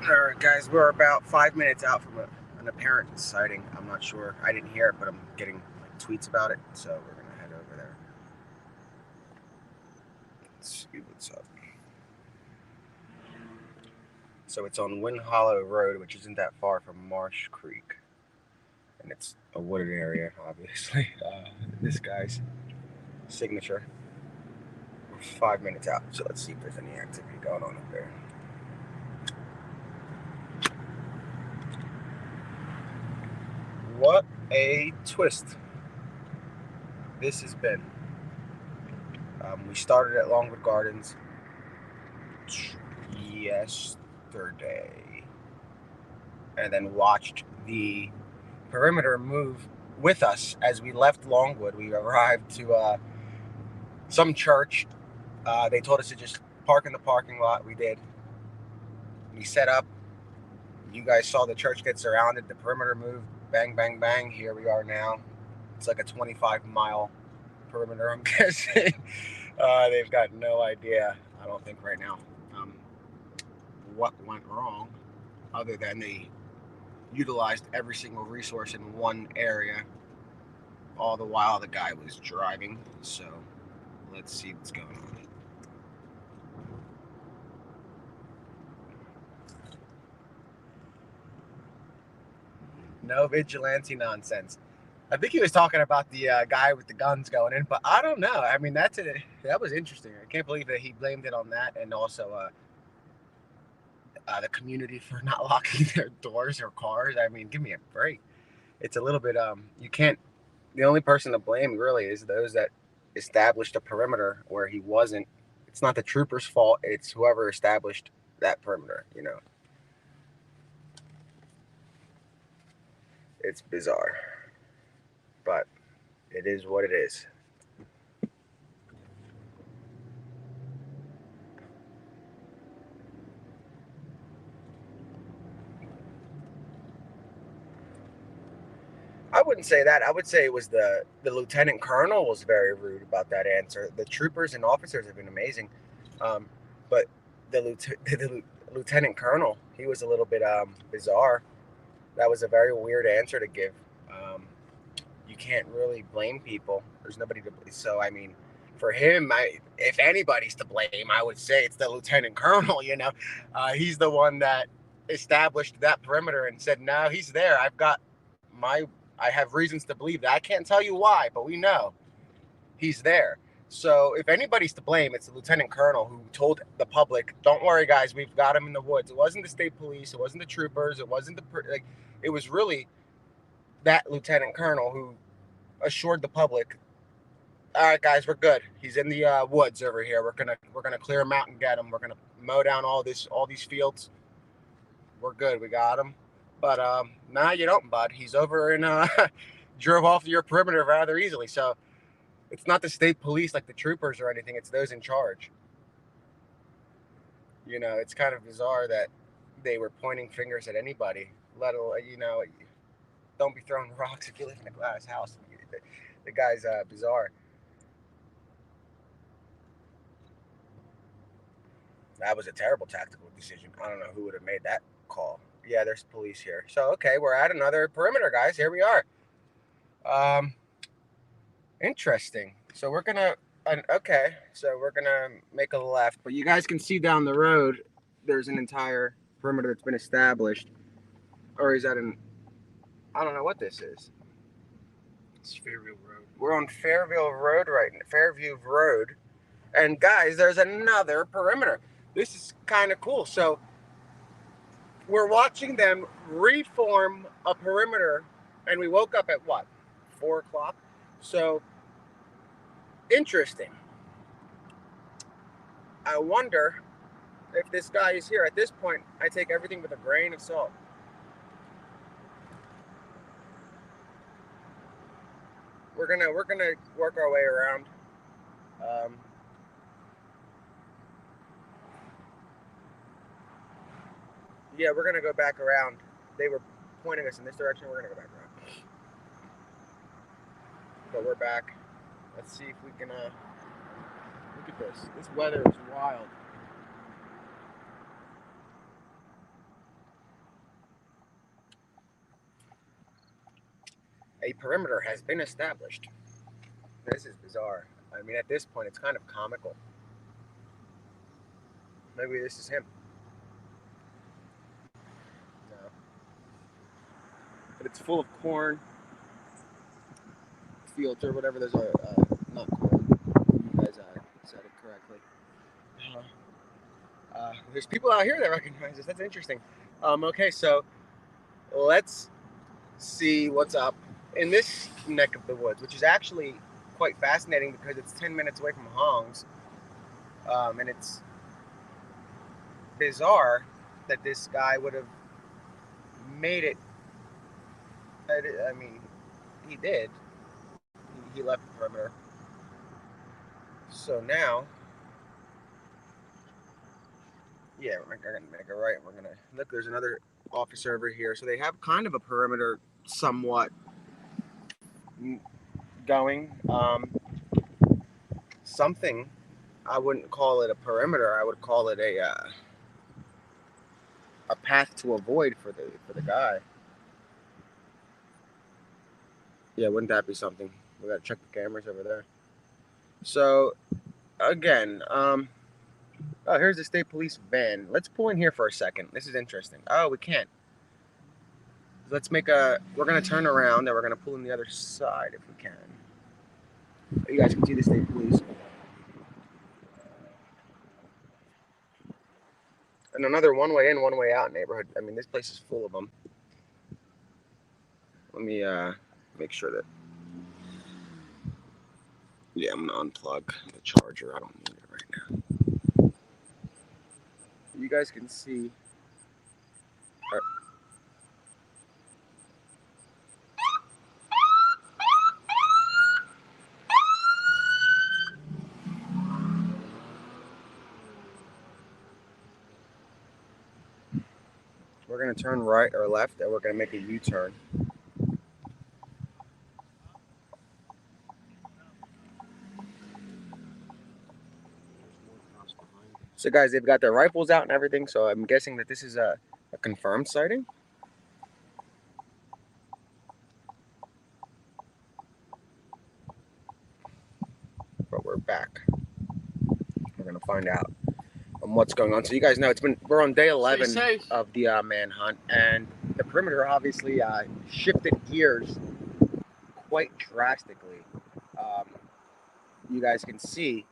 Alright guys, we're about 5 minutes out from an apparent sighting. I'm not sure. I didn't hear it, but I'm getting like tweets about it, so we're gonna head over there. Let's see what's up. So it's on Wind Hollow Road, which isn't that far from Marsh Creek. And it's a wooded area, obviously. This guy's signature. We're 5 minutes out, so let's see if there's any activity going on up there. What a twist this has been. We started at Longwood Gardens yesterday and then watched the perimeter move with us as we left Longwood. We arrived to some church. They told us to just park in the parking lot. We did. We set up. You guys saw the church get surrounded. The perimeter moved. Bang, bang, bang. Here we are now. It's like a 25-mile perimeter, I'm guessing. They've got no idea, I don't think, right now, what went wrong, other than they utilized every single resource in one area, all the while the guy was driving. So let's see what's going on. No vigilante nonsense. I think he was talking about the guy with the guns going in, but I don't know. I mean, that was interesting. I can't believe that he blamed it on that, and also the community for not locking their doors or cars. I mean, give me a break. It's a little bit you can't. The only person to blame really is those that established a perimeter where he wasn't. It's not the trooper's fault. It's whoever established that perimeter. It's bizarre, but it is what it is. I wouldn't say that. I would say it was the lieutenant colonel was very rude about that answer. The troopers and officers have been amazing, but the lieutenant colonel, he was a little bit bizarre. That was a very weird answer to give. You can't really blame people. There's nobody to blame. So I mean, for him, if anybody's to blame, I would say it's the lieutenant colonel. He's the one that established that perimeter and said, "No, he's there. I have reasons to believe that. I can't tell you why, but we know he's there." So if anybody's to blame, it's the lieutenant colonel who told the public, "Don't worry, guys, we've got him in the woods." It wasn't the state police. It wasn't the troopers. It wasn't it was really that lieutenant colonel who assured the public, "All right, guys, we're good. He's in the woods over here. We're gonna clear him out and get him. We're gonna mow down all these fields. We're good. We got him." But nah, you don't, bud. He's over in drove off your perimeter rather easily. So it's not the state police like the troopers or anything. It's those in charge. It's kind of bizarre that they were pointing fingers at anybody. Let alone, don't be throwing rocks if you live in a glass house. The guy's bizarre. That was a terrible tactical decision. I don't know who would have made that call. Yeah, there's police here. So okay, we're at another perimeter, guys. Here we are. Interesting. So we're gonna make a left, but you guys can see down the road there's an entire perimeter that's been established. Or is that I don't know what this is. It's Fairview Road. We're on Fairview Road. And guys, there's another perimeter. This is kind of cool. So we're watching them reform a perimeter, and we woke up at what? 4 o'clock? So interesting. I wonder if this guy is here. At this point, I take everything with a grain of salt. We're gonna work our way around. Yeah, we're gonna go back around. They were pointing us in this direction. We're gonna go back around. But we're back. Let's see if we can. Look at this. This weather is wild. a perimeter has been established. This is bizarre. I mean, at this point, it's kind of comical. Maybe this is him. No. But it's full of corn, fields, or whatever. There's not corn. You guys said it correctly. There's people out here that recognize this. That's interesting. Okay, so let's see what's up in this neck of the woods, which is actually quite fascinating because it's 10 minutes away from Hong's. And it's bizarre that this guy would have made it. I mean, he did. He left the perimeter. So now, yeah, we're gonna make a right. We're gonna look. There's another officer over here. So they have kind of a perimeter, somewhat going. Something. I wouldn't call it a perimeter. I would call it a path to avoid for the guy. Yeah, wouldn't that be something? We gotta check the cameras over there. So again, oh, here's the state police van. Let's pull in here for a second. This is interesting. Oh, we can't. Let's make a. We're gonna turn around and we're gonna pull in the other side if we can. You guys can see the state police. And another one way in, one way out neighborhood. I mean, this place is full of them. Let me make sure that. Yeah, I'm gonna unplug the charger. I don't need it right now. You guys can see. We're gonna turn right or left, and we're gonna make a U-turn. So guys, they've got their rifles out and everything, so I'm guessing that this is a confirmed sighting. But we're back. We're gonna find out what's going on. So you guys know we're on day 11 of the manhunt, and the perimeter obviously shifted gears quite drastically. You guys can see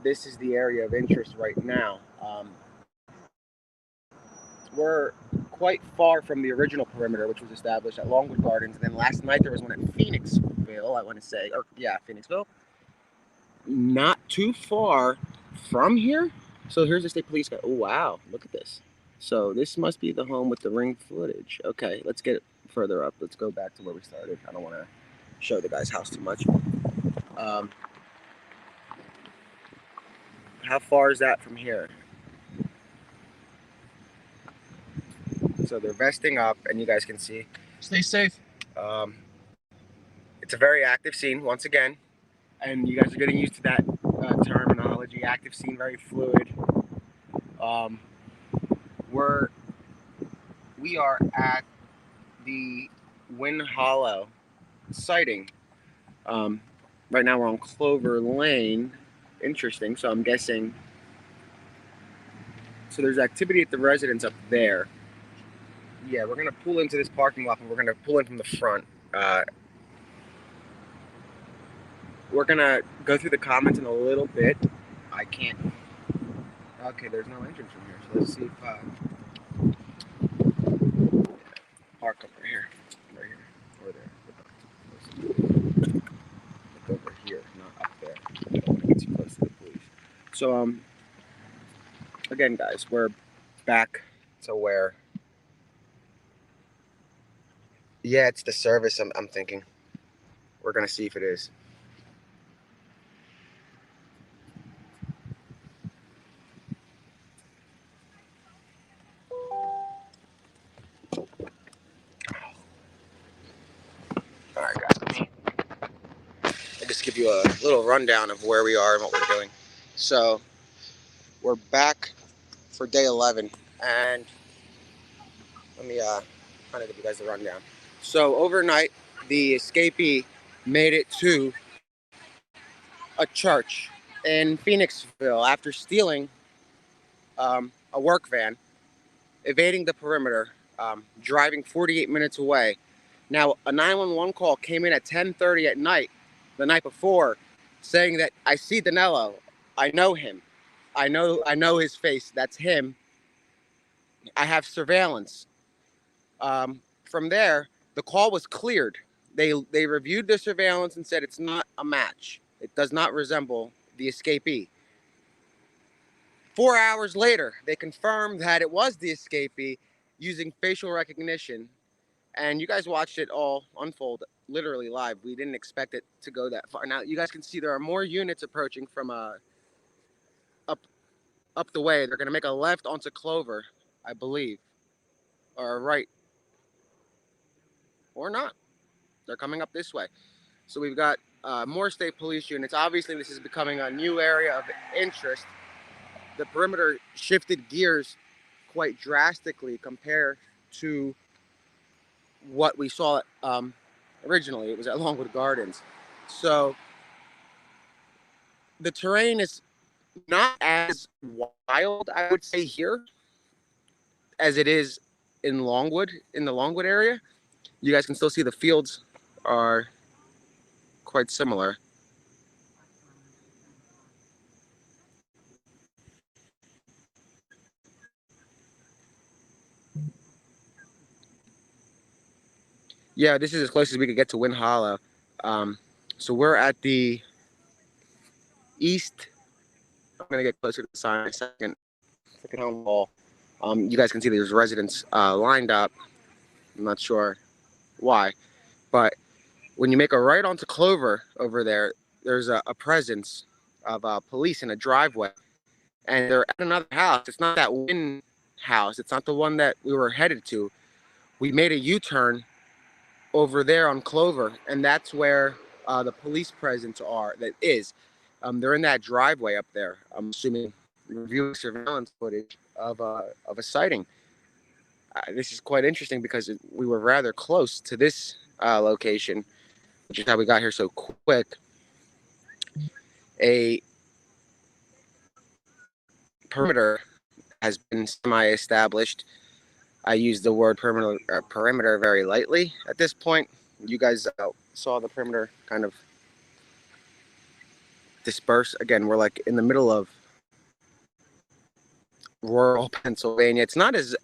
this is the area of interest right now. We're quite far from the original perimeter, which was established at Longwood Gardens, and then last night there was one at Phoenixville, I want to say, or yeah, Phoenixville. Not too far from here. So here's the state police guy. Oh, wow, look at this. So this must be the home with the ring footage. Okay, let's get it further up. Let's go back to where we started. I don't want to show the guy's house too much. How far is that from here? So they're vesting up, and you guys can see. Stay safe. It's a very active scene, once again. And you guys are getting used to that terminology. Active scene, very fluid. We are at the Wind Hollow sighting. Right now we're on Clover Lane. Interesting. So I'm guessing. So there's activity at the residence up there. Yeah, we're gonna pull into this parking lot, and we're gonna pull in from the front. We're gonna go through the comments in a little bit. I can't. Okay, there's no entrance from here, so let's see if park over here, right here, or there. Look over here, not up there. I don't want to get too close to the police. So again, guys, we're back to where. Yeah, it's the service. I'm thinking. We're gonna see if it is. All right, guys. I'll just give you a little rundown of where we are and what we're doing. So we're back for day 11, and let me kind of give you guys the rundown. So overnight, the escapee made it to a church in Phoenixville after stealing a work van, evading the perimeter, driving 48 minutes away. Now, a 911 call came in at 10:30 at night, the night before, saying that I see Danelo, I know him, I know his face. That's him. I have surveillance. From there, the call was cleared. They reviewed the surveillance and said it's not a match. It does not resemble the escapee. 4 hours later, they confirmed that it was the escapee using facial recognition. And you guys watched it all unfold literally live. We didn't expect it to go that far. Now you guys can see there are more units approaching from up up the way. They're gonna make a left onto Clover, I believe, or a right, or not. They're coming up this way. So we've got more state police units. Obviously, this is becoming a new area of interest. The perimeter shifted gears quite drastically compared to what we saw originally. It was at Longwood Gardens. So the terrain is not as wild, I would say, here as it is in Longwood, in the Longwood area. You guys can still see the fields are quite similar. Yeah, this is as close as we could get to Wind Hollow. So we're at the east. I'm gonna get closer to the sign in a second. Second home wall. You guys can see there's residents lined up. I'm not sure why, but when you make a right onto Clover over there, there's a presence of police in a driveway, and they're at another house. It's not that Wynn house. It's not the one that we were headed to. We made a U-turn over there on Clover, and that's where the police presence are. That is, they're in that driveway up there. I'm assuming reviewing surveillance footage of a sighting. This is quite interesting because we were rather close to this location, which is how we got here so quick. A perimeter has been semi-established. I use the word perimeter very lightly at this point. You guys saw the perimeter kind of disperse. Again, we're like in the middle of rural Pennsylvania. It's not as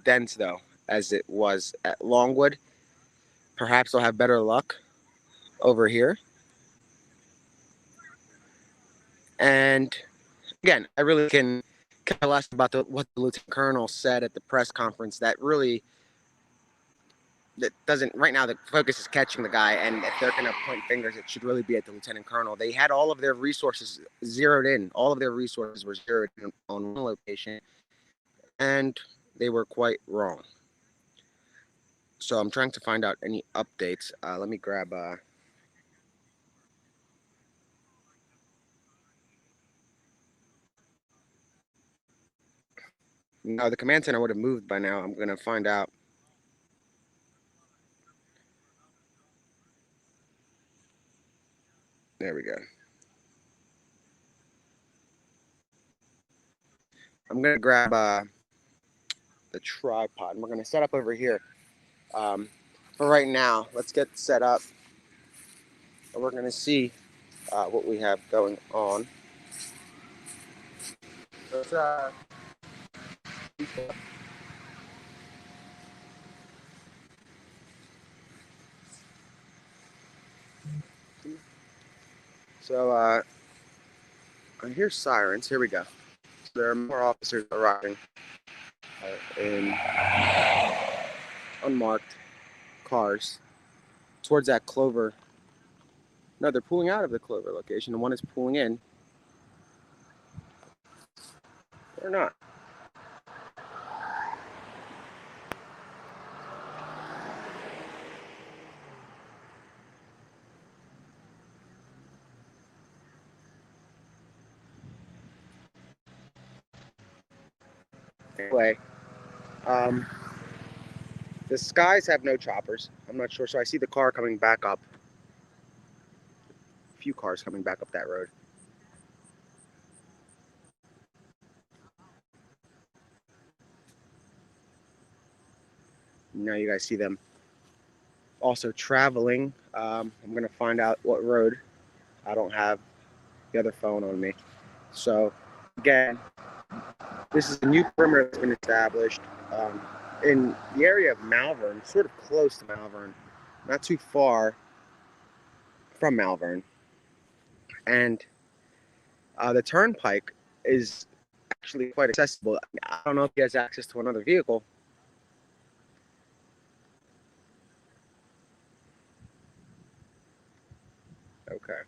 dense though as it was at Longwood. Perhaps I'll have better luck over here. And again, I really can care less about what the lieutenant colonel said at the press conference. That doesn't, right now the focus is catching the guy, and if they're going to point fingers, it should really be at the lieutenant colonel. They had all of their resources zeroed in. All of their resources were zeroed in on one location, and they were quite wrong. So I'm trying to find out any updates. Let me grab no, the command center would have moved by now. I'm going to find out. There we go. I'm going to grab the tripod, and we're going to set up over here. For right now, let's get set up. And we're going to see what we have going on. Let's, so I hear sirens. Here we go. There are more officers arriving in unmarked cars towards that Clover. No, they're pulling out of the Clover location, and one is pulling in. Or not. Anyway, The skies have no choppers. I'm not sure. So I see the car coming back up. A few cars coming back up that road. Now you guys see them also traveling. I'm going to find out what road. I don't have the other phone on me. So, again, this is a new perimeter that's been established in the area of Malvern, sort of close to Malvern, not too far from Malvern. And the turnpike is actually quite accessible. I don't know if he has access to another vehicle. Okay.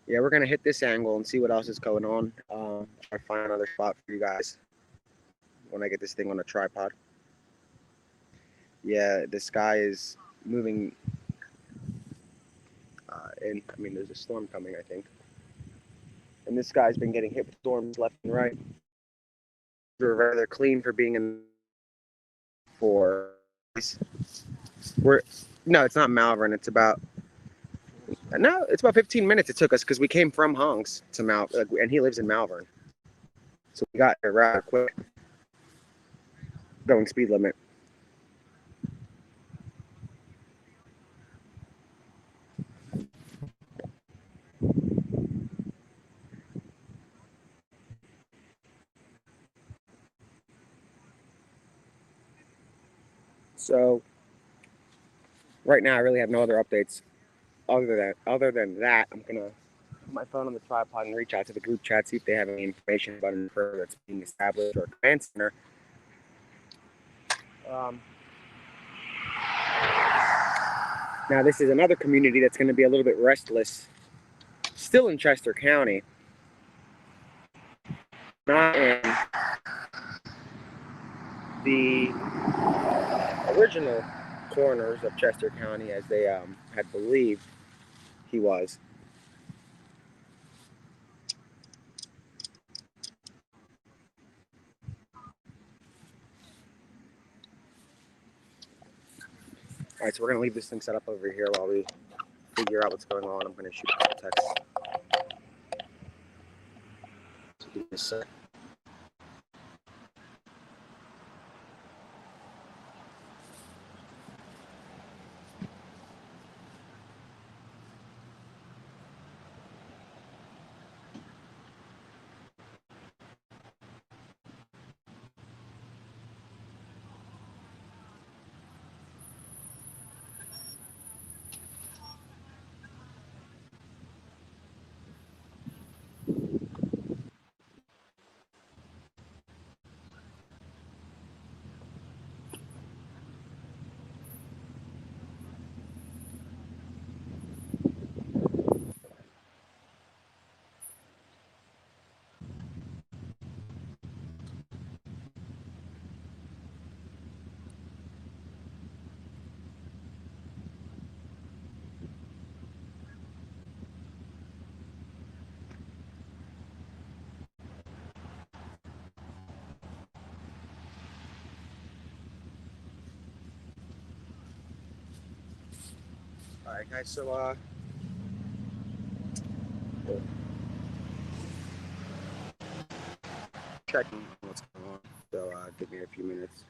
Yeah, we're gonna hit this angle and see what else is going on. Try to find another spot for you guys when I get this thing on a tripod. Yeah, the sky is moving. And I mean, there's a storm coming, I think. And this guy's been getting hit with storms left and right. We're rather clean for being in for. We're no, it's not Malvern. It's about 15 minutes it took us because we came from Honks to and he lives in Malvern, so we got there rather quick. Going speed limit. So right now I really have no other updates other than that. I'm gonna put my phone on the tripod and reach out to the group chat, see if they have any information about an further that's being established or a command center. Now this is another community that's going to be a little bit restless, still in Chester County, not in the original corners of Chester County as they had believed he was. All right, so we're going to leave this thing set up over here while we figure out what's going on. I'm going to shoot a couple texts. So give me a sec. All right, guys, so checking what's going on. So give me a few minutes.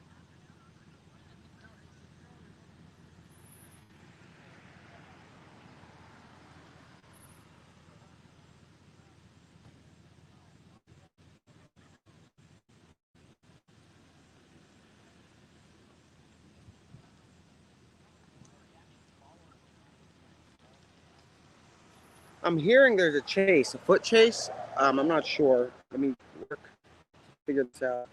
I'm hearing there's a chase, a foot chase. I'm not sure. Let me figure this out.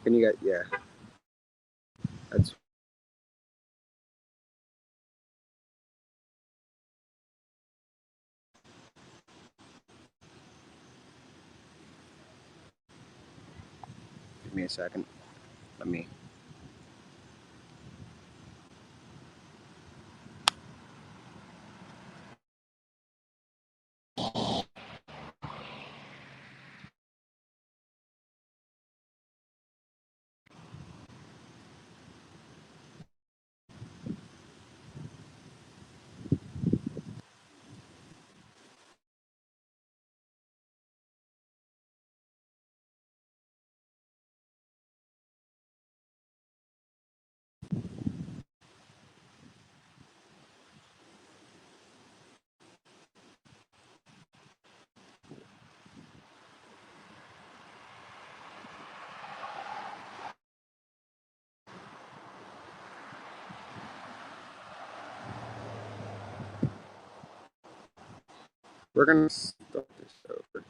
Can you get, yeah. That's give me a second. Let me. We're gonna start this over.